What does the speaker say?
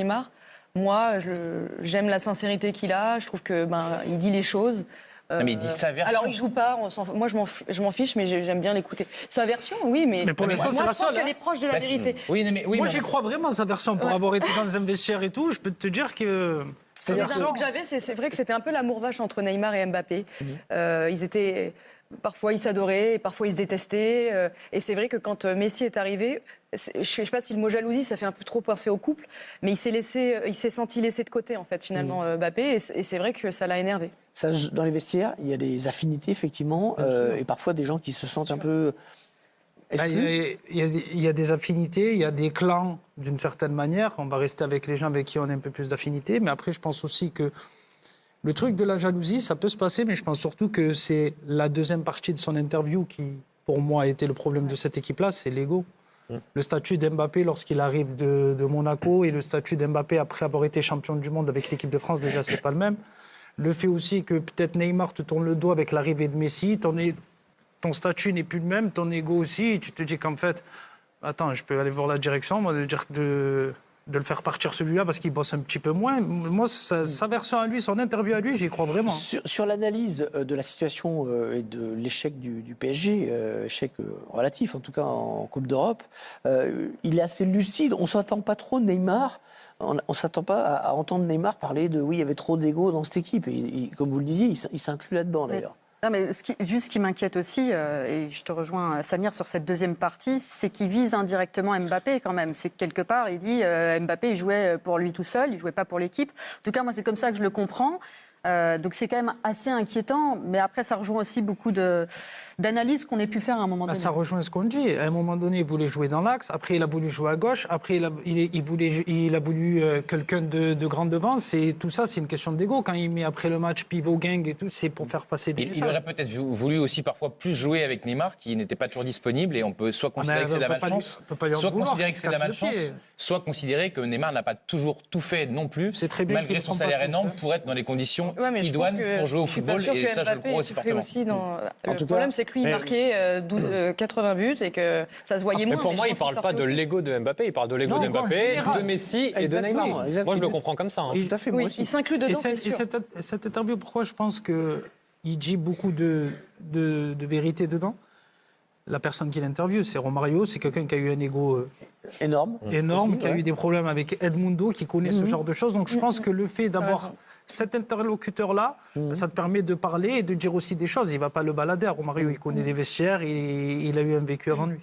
Neymar. Moi, j'aime la sincérité qu'il a. Je trouve que il dit les choses. Non, mais il dit sa version. Alors, il joue pas. Moi, je m'en fiche, mais j'aime bien l'écouter. Sa version, oui, mais pour l'instant, c'est moi, la je pense seule, qu'elle est proche de la vérité. Moi, j'y crois vraiment à sa version. Pour avoir été dans un vestiaire et tout, je peux te dire que... Les infos que j'avais, c'est vrai que c'était un peu l'amour vache entre Neymar et Mbappé. Ils étaient... Parfois, ils s'adoraient, et parfois, ils se détestaient. Et c'est vrai que quand Messi est arrivé, je ne sais pas si le mot jalousie, ça fait un peu trop penser au couple, mais il s'est senti laissé de côté, en fait, finalement, Mbappé. Et c'est vrai que ça l'a énervé. Ça, dans les vestiaires, il y a des affinités, effectivement, et parfois des gens qui se sentent un peu... Il y a des affinités, il y a des clans, d'une certaine manière. On va rester avec les gens avec qui on a un peu plus d'affinités. Mais après, je pense aussi que le truc de la jalousie, ça peut se passer, mais je pense surtout que c'est la deuxième partie de son interview qui, pour moi, a été le problème de cette équipe-là, c'est l'ego. Le statut d'Mbappé lorsqu'il arrive de Monaco et le statut d'Mbappé après avoir été champion du monde avec l'équipe de France, déjà, c'est pas le même. Le fait aussi que peut-être Neymar te tourne le dos avec l'arrivée de Messi, ton statut n'est plus le même, ton ego aussi, et tu te dis qu'en fait, attends, je peux aller voir la direction, moi, de le faire partir celui-là parce qu'il bosse un petit peu moins. Moi, sa version à lui, son interview à lui, j'y crois vraiment. Sur l'analyse de la situation et de l'échec du PSG, échec relatif en tout cas en Coupe d'Europe, il est assez lucide. On ne s'attend pas trop de Neymar. On ne s'attend pas à entendre Neymar parler de oui, il y avait trop d'ego dans cette équipe. Et comme vous le disiez, il s'inclut là-dedans d'ailleurs. Non, mais ce qui m'inquiète aussi, et je te rejoins, Samir, sur cette deuxième partie, c'est qu'il vise indirectement Mbappé quand même. C'est que quelque part, il dit Mbappé, il jouait pour lui tout seul, il ne jouait pas pour l'équipe. En tout cas, moi, c'est comme ça que je le comprends. Donc c'est quand même assez inquiétant, mais après ça rejoint aussi beaucoup d'analyses qu'on ait pu faire à un moment donné. Ça rejoint ce qu'on dit. À un moment donné, il voulait jouer dans l'axe, après il a voulu jouer à gauche, après il a voulu quelqu'un de grand devant. Tout ça, c'est une question d'ego. Quand il met après le match pivot gang et tout, c'est pour faire passer des messages. Il aurait peut-être voulu aussi parfois plus jouer avec Neymar, qui n'était pas toujours disponible, et on peut soit considérer que c'est de la malchance, soit considérer que c'est de la malchance, soit considérer que Neymar n'a pas toujours tout fait non plus, malgré son salaire énorme, pour être dans les conditions idoines pour jouer au football, et ça je le crois aussi fortement. Le problème c'est que lui il marquait 80 buts et que ça se voyait moins. Mais pour moi il ne parle pas de l'ego de Mbappé, il parle de l'ego de Mbappé, de Messi et de Neymar. Moi je le comprends comme ça. Tout à fait, moi aussi. Il s'inclut dedans, c'est sûr. Et cette interview, pourquoi je pense qu'il dit beaucoup de vérité dedans. La personne qui l'interviewe, c'est Romario, c'est quelqu'un qui a eu un ego énorme, qui a eu des problèmes avec Edmundo, qui connaît ce genre de choses. Donc je pense que le fait d'avoir cet interlocuteur-là, ça te permet de parler et de dire aussi des choses. Il ne va pas le balader. Romario, il connaît des vestiaires, il a eu un vécu avant lui.